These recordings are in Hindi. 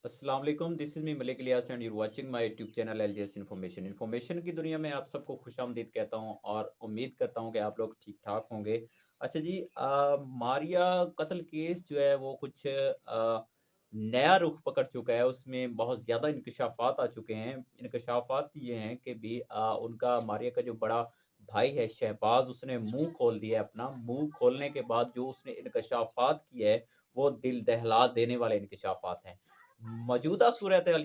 अस्सलाम वालेकुम, this is me Malik Ilyas and you are watching my YouTube channel LJS information की दुनिया में आप सबको खुशामदीद कहता हूं और उम्मीद करता हूं कि आप लोग ठीक-ठाक होंगे। अच्छा जी, मारिया कत्ल केस जो है वो कुछ नया रुख पकड़ चुका है, उसमें बहुत ज़्यादा इंकशाफ़ात आ चुके हैं। इंकशाफ़ात ये हैं कि भी उनका मारिया का जो बड़ा भाई है शहबाज़, उसने मुँह खोल दिया है अपना। मुँह खोलने के बाद जो उसने इंकशाफ़ात किए हैं, वो दिल दहला देने वाले इंकशाफ़ात हैं। मौजूदा सूरत-ए-हाल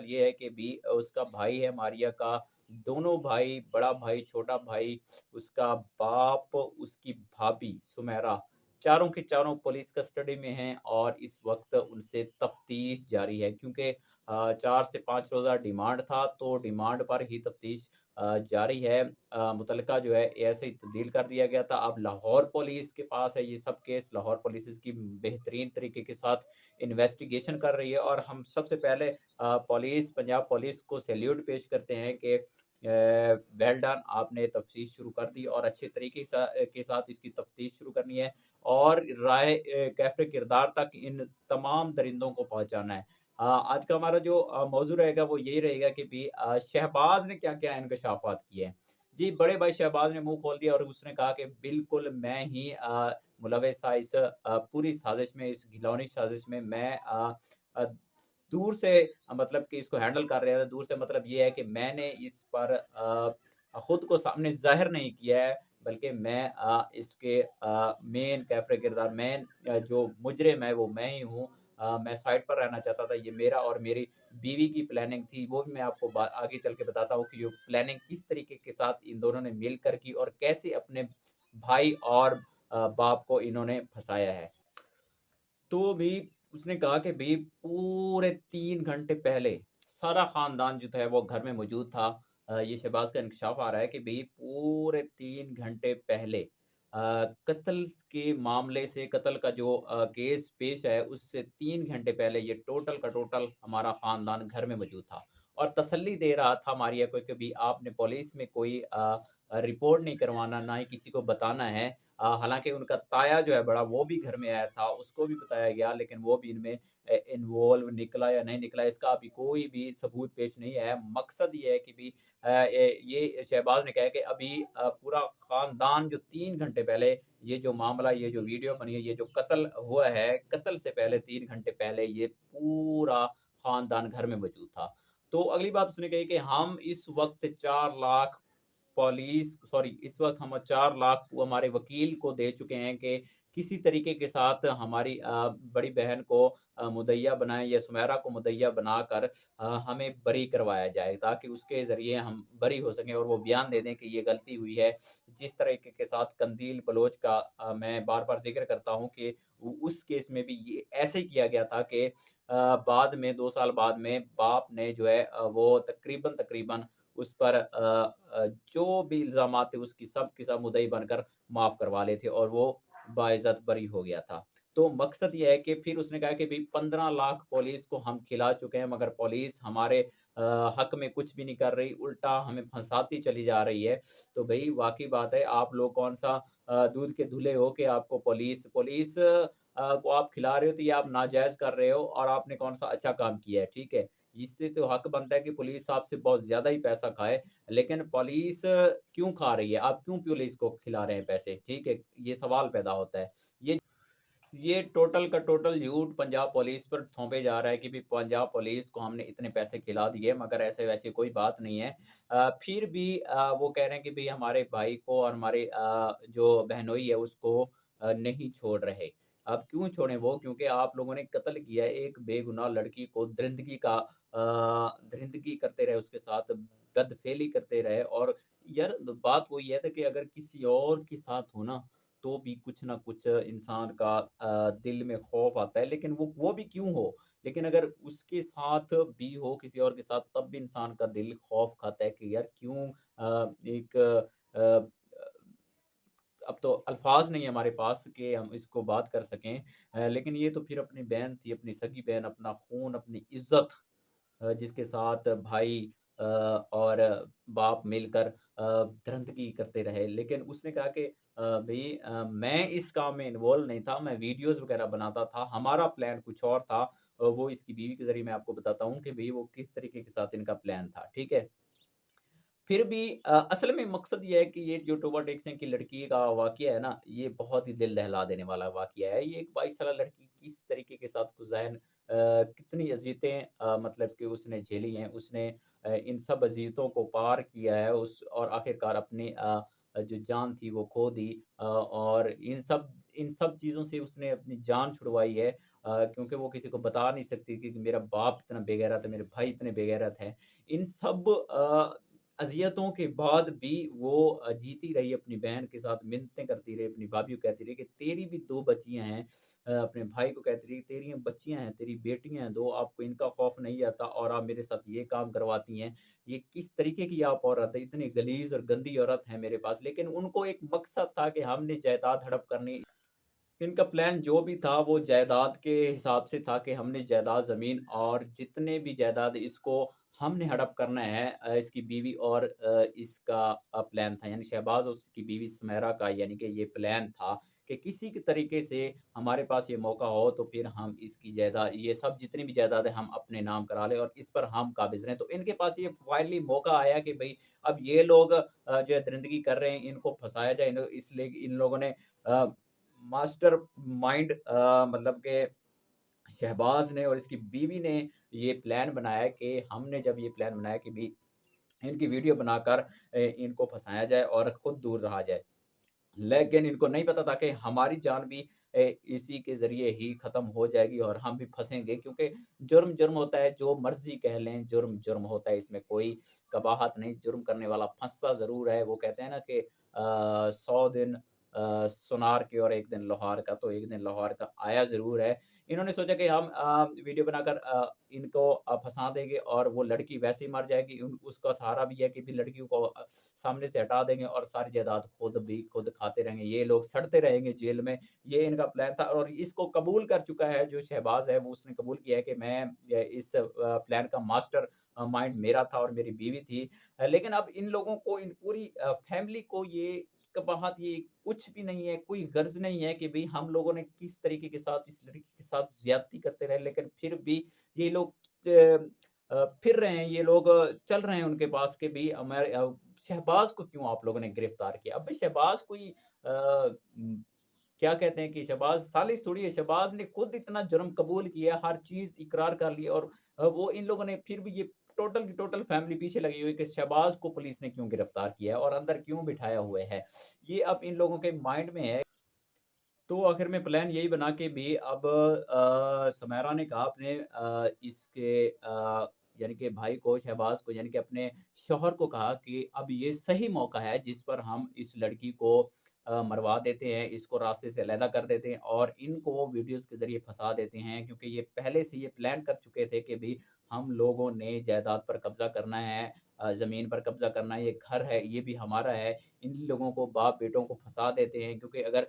ये है कि भी उसका भाई है मारिया का, दोनों भाई, बड़ा भाई, छोटा भाई, उसका बाप, उसकी भाभी सुमेरा, चारों के चारों पुलिस कस्टडी में हैं और इस वक़्त उनसे तफ्तीश जारी है क्योंकि 4 से 5 रोज़ा रिमांड था, तो रिमांड पर ही तफ्तीश जारी है। मुतल्लिका जो है ऐसे ही तब्दील कर दिया गया था। अब लाहौर पुलिस के पास है ये सब केस। लाहौर पुलिस इसकी बेहतरीन तरीके के साथ इन्वेस्टिगेशन कर रही है और हम सबसे पहले पंजाब पुलिस को सैल्यूट पेश करते हैं कि वेल डन, आपने तफ्तीश शुरू कर दी और अच्छे तरीके के साथ इसकी तफ्तीश शुरू करनी है और कैफ़े किरदार तक इन तमाम दरिंदों को पहुँचाना है। आज का हमारा जो मौज़ू रहेगा वो यही रहेगा कि भी शहबाज़ ने क्या-क्या इंकशाफ़ात किए हैं। जी, बड़े भाई शहबाज़ ने मुँह खोल दिया और उसने कहा कि बिल्कुल मैं ही मुलव्वस था इस पूरी साज़िश में, इस घिनौनी साज़िश में। मैं अ, दूर से मतलब कि इसको हैंडल कर रहा था। दूर से मतलब ये है कि मैंने इस पर खुद को सामने ज़ाहिर नहीं किया है, बल्कि मैं इसके मेन कैफ़े किरदार, जो मुजरिम है वो मैं ही हूँ। मैं साइड पर रहना चाहता था। ये मेरा और मेरी बीवी की प्लानिंग थी। वो भी मैं आपको आगे चल के बताता हूँ कि ये प्लानिंग किस तरीके के साथ इन दोनों ने मिलकर की और कैसे अपने भाई और बाप को इन्होंने फँसाया है। तो भी उसने कहा कि भई पूरे 3 घंटे पहले सारा ख़ानदान जो था वो घर में मौजूद था। ये शहबाज़ का इंकशाफ़ आ रहा है कि भई पूरे 3 घंटे पहले कत्ल के मामले से, कत्ल का जो केस पेश है उससे 3 घंटे पहले ये टोटल का टोटल हमारा ख़ानदान घर में मौजूद था। और तसल्ली दे रहा था मारिया को कि भई आपने पुलिस में कोई रिपोर्ट नहीं करवाना, ना ही किसी को बताना है। हालाँकि उनका ताया जो है बड़ा, वो भी घर में आया था, उसको भी बताया गया, लेकिन वो भी इनमें इन्वॉल्व निकला या नहीं निकला, इसका अभी कोई भी सबूत पेश नहीं आया। मकसद ये है कि भी ये शहबाज़ ने कहा है कि अभी पूरा ख़ानदान जो 3 घंटे पहले ये जो मामला, ये जो वीडियो बनी है, ये जो कत्ल हुआ है, कत्ल से पहले 3 घंटे पहले ये पूरा ख़ानदान घर में मौजूद था। तो अगली बात उसने कही कि हम इस वक़्त 4 लाख इस वक़्त हम 4 लाख हमारे वकील को दे चुके हैं कि किसी तरीके के साथ हमारी बड़ी बहन को मुद्दईया बनाएँ या सुमेरा को मुद्दईया बनाकर हमें बरी करवाया जाए, ताकि उसके ज़रिए हम बरी हो सकें और वो बयान दे दें कि ये गलती हुई है। जिस तरीके के साथ कंदील बलोच का मैं बार-बार ज़िक्र करता हूँ कि उ उस केस में भी ये ऐसे ही किया गया था कि बाद में 2 साल बाद में बाप ने जो है वो तकरीबन उस पर जो भी इल्ज़ामात थे उसकी सब की सब मुद्दई बनकर माफ़ करवा लिए थे और वो बाइज़्ज़त बरी हो गया था। तो मकसद ये है कि फिर उसने कहा कि भई 15 लाख पुलिस को हम खिला चुके हैं, मगर पुलिस हमारे हक में कुछ भी नहीं कर रही, उल्टा हमें फँसाती चली जा रही है। तो भई वाक़ई बात है, आप लोग कौन-सा दूध के धुले हो कि आपको पुलिस को आप खिला रहे हो, तो ये आप नाजायज़ कर रहे हो और आपने कौन-सा अच्छा काम किया है, ठीक है? इससे तो हक बनता है कि पुलिस आपसे बहुत ज़्यादा ही पैसा खाए, लेकिन पुलिस क्यों खा रही है? आप क्यों पुलिस को खिला रहे हैं पैसे? ठीक है? ये सवाल पैदा होता है। ये टोटल का टोटल झूठ पंजाब पुलिस पर थोपे जा रहा है कि भी पंजाब पुलिस को हमने इतने पैसे खिला दिए, मगर ऐसे वैसी कोई बात नहीं है। फिर भी वो कह रहे हैं कि भई हमारे भाई को और हमारे जो बहनोई है उसको नहीं छोड़ रहे। अब क्यों छोड़ें वो? क्योंकि आप लोगों ने कत्ल किया है एक बेगुनाह लड़की को, दरिंदगी करते रहे उसके साथ, गदफ़ेली करते रहे और यार बात वही है ना कि अगर किसी और के साथ हो ना, तो भी कुछ ना कुछ इंसान का दिल में खौफ आता है, लेकिन वो भी क्यों हो? लेकिन अगर उसके साथ भी हो, किसी और के साथ, तब भी इंसान का दिल खौफ खाता है कि यार क्यों एक अब तो अल्फ़ाज़ नहीं है हमारे पास कि हम इसको बात कर सकें। लेकिन ये तो फिर अपनी बहन थी, अपनी सगी बहन, अपना खून, अपनी इज़्ज़त, जिसके साथ भाई और बाप मिलकर दरिंदगी करते रहे। लेकिन उसने कहा कि भई मैं इस काम में इन्वॉल्व नहीं था, मैं वीडियोज़ वगैरह बनाता था, हमारा प्लान कुछ और था। वो इसकी बीवी के ज़रिए मैं आपको बताता हूँ कि भई वो किस तरीके के साथ इनका प्लान था, ठीक है? फिर भी असल में मकसद ये है कि ये जो टोबा टेक सिंह की लड़की का वाक़या है ना, ये बहुत ही दिल दहला देने वाला वाक़या है। ये एक 22 साला लड़की किस तरीके के साथ गुज़ैन कितनी अज़ियतें मतलब कि उसने झेली हैं। उसने इन सब अज़ियतों को पार किया है उस और आखिरकार अपनी जो जान थी वो खो दी और इन सब चीज़ों से उसने अपनी जान छुड़वाई है क्योंकि वो किसी को बता नहीं सकती थी कि मेरा बाप इतना बेगैरत है, मेरे भाई इतने बेगैरत हैं। इन सब अज़ियतों के बाद भी वो जीती रही अपनी बहन के साथ मिन्नतें करती रही, अपनी भाभी को कहती रही कि तेरी भी 2 बच्चियाँ हैं। अपने भाई को कहती रही तेरी बच्चियाँ हैं, तेरी बेटियाँ हैं 2 आपको इनका खौफ नहीं आता और आप मेरे साथ ये काम करवाती हैं। ये किस तरीके की आप औरत है, इतनी गलीज़ और गंदी औरत है मेरे पास। लेकिन उनको एक मकसद था कि हमने जायदाद हड़प करनी इनका प्लान जो भी था वो जायदाद के हिसाब से था कि हमने जायदाद ज़मीन और जितने भी जायदाद इसको हमने हड़प करना है इसकी बीवी और इसका प्लान था यानी शहबाज और उसकी बीवी सुमेरा का यानी कि ये प्लान था कि किसी के तरीके से हमारे पास ये मौका हो तो फिर हम इसकी जायदाद ये सब जितनी भी जायदाद है हम अपने नाम करा लें और इस पर हम काबिज रहें तो इनके पास ये फाइनली मौका आया कि भाई अब ये लोग जो है दरिंदगी कर रहे हैं इनको फंसाया जाए इसलिए इन लोगों ने अ, मास्टर माइंड मतलब के शहबाज ने और इसकी बीवी ने ये प्लान बनाया कि हमने जब ये प्लान बनाया कि भी इनकी वीडियो बनाकर इनको फँसाया जाए और खुद दूर रहा जाए। लेकिन इनको नहीं पता था कि हमारी जान भी इसी के ज़रिए ही ख़त्म हो जाएगी और हम भी फँसेंगे क्योंकि जुर्म, जुर्म होता है, जो मर्ज़ी कह लें, जुर्म, जुर्म होता है, इसमें कोई कबाहत नहीं, जुर्म करने वाला फँसता ज़रूर है। वो कहते हैं ना कि 100 दिन सुनार के और 1 दिन लोहार का, तो 1 दिन लोहार का आया ज़रूर है। इन्होंने सोचा कि हम वीडियो बनाकर इनको फँसा देंगे और वो लड़की वैसे ही मर जाएगी। उन उसका सहारा भी है कि फिर लड़कियों को सामने से हटा देंगे और सारी जायदाद खुद खाते रहेंगे। ये लोग सड़ते रहेंगे जेल में, ये इनका प्लान था और इसको कबूल कर चुका है जो शहबाज़ है, वो उसने कबूल किया है कि मैं इस प्लान का मास्टर माइंड मेरा था और मेरी बीवी थी। लेकिन अब इन लोगों को इन पूरी फैमिली को ये कबाहत ये कुछ भी नहीं है, कोई गर्ज़ नहीं है कि भई हम लोगों ने किस तरीके के साथ इस लड़की के साथ ज़्यादती करते रहे, लेकिन फिर भी ये लोग फिर रहे हैं, ये लोग चल रहे हैं उनके पास कि भई हमारे शहबाज़ को क्यों आप लोगों ने गिरफ्तार किया? अब भाई शहबाज़ कोई क्या कहते हैं कि शहबाज़ सालिस थोड़ी है, शहबाज़ ने खुद इतना जुर्म कबूल किया, हर चीज़ इकरार कर लिया और वो इन लोगों ने फिर भी ये टोटल की टोटल फैमिली पीछे लगी हुई है कि शहबाज़ को पुलिस ने क्यों गिरफ्तार किया है और अंदर क्यों बिठाया हुआ है। ये अब इन लोगों के माइंड में है। तो आखिर में प्लान यही बना कि भी अब सुमेरा ने कहा अपने इसके यानी कि भाई को शहबाज को यानी कि अपने शौहर को कहा कि अब ये सही मौका है जिस पर हम इस लड़की को मरवा देते हैं, इसको रास्ते से अलहदा कर देते हैं और इनको वीडियोज़ के ज़रिए फँसा देते हैं क्योंकि ये पहले से ये प्लान कर चुके थे कि भई हम लोगों ने जायदाद पर कब्ज़ा करना है ज़मीन पर कब्ज़ा करना है, ये घर है, ये भी हमारा है। इन लोगों को बाप-बेटों को फँसा देते हैं क्योंकि अगर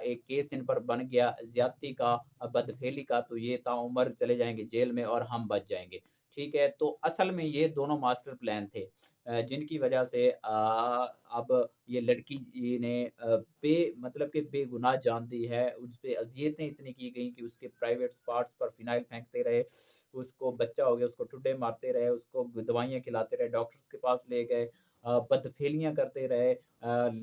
एक केस इन पर बन गया ज़्यादती का बदफ़ेली का तो ये ताउम्र चले जाएँगे जेल में और हम बच जाएँगे। ठीक है? तो असल में ये दोनों मास्टर प्लान थे जिनकी वज़ह से अब ये लड़की ये ने मतलब कि बेगुनाह जान दी है। उस पे अज़ियतें इतनी की गई कि उसके प्राइवेट पार्ट्स पर फ़िनाइल फेंकते रहे, उसको बच्चा हो गया उसको ठुड्डे मारते रहे, उसको दवाइयाँ खिलाते रहे, डॉक्टर्स के पास ले गए बदफ़ेलियाँ करते रहे।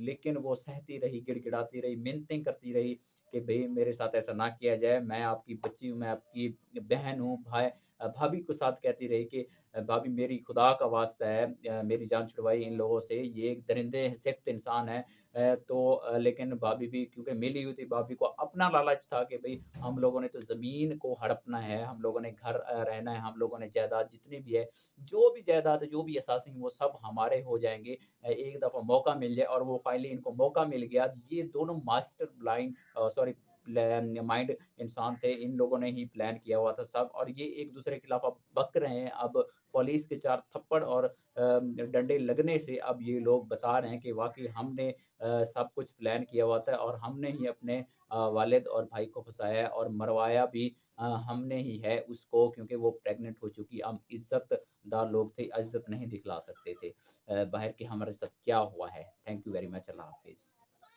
लेकिन वो सहती रही, गिड़गिड़ाती रही, मिन्नतें करती रही कि भई मेरे साथ ऐसा ना किया जाए, मैं आपकी बच्ची हूँ, मैं आपकी बहन हूँ, भाभी को साथ कहती रही कि भाभी मेरी खुदा का वास्ता है मेरी जान छुड़वाई इन लोगों से, ये एक दरिंदे हैं, सिफ़्त इंसान हैं। लेकिन भाभी भी क्योंकि मिली हुई थी, भाभी को अपना लालच था कि भई हम लोगों ने तो ज़मीन को हड़पना है, हम लोगों ने घर रहना है, हम लोगों ने जायदाद जितनी भी है, जो भी जायदाद है, जो भी असासी वो सब हमारे हो जाएँगे। एक दफ़ा मौका मिल जाए और वो फाइनली इनको मौका मिल गया। ये दोनों मास्टर ब्लाइंड सॉरी माइंड इंसान थे, इन लोगों ने ही प्लान किया हुआ था सब और ये एक-दूसरे के खिलाफ अब बक रहे हैं। अब पुलिस के 4 थप्पड़ और डंडे लगने से अब ये लोग बता रहे हैं कि वाक़ई हमने सब कुछ प्लान किया हुआ था और हमने ही अपने वालिद और भाई को फँसाया और मरवाया भी हमने ही है उसको क्योंकि वो प्रेग्नेंट हो चुकी। हम इज़्ज़तदार लोग थे, इज़्ज़त नहीं दिखला सकते थे बाहर कि हमारे साथ क्या हुआ है। Thank you very much. अल्लाह हाफ़िज़।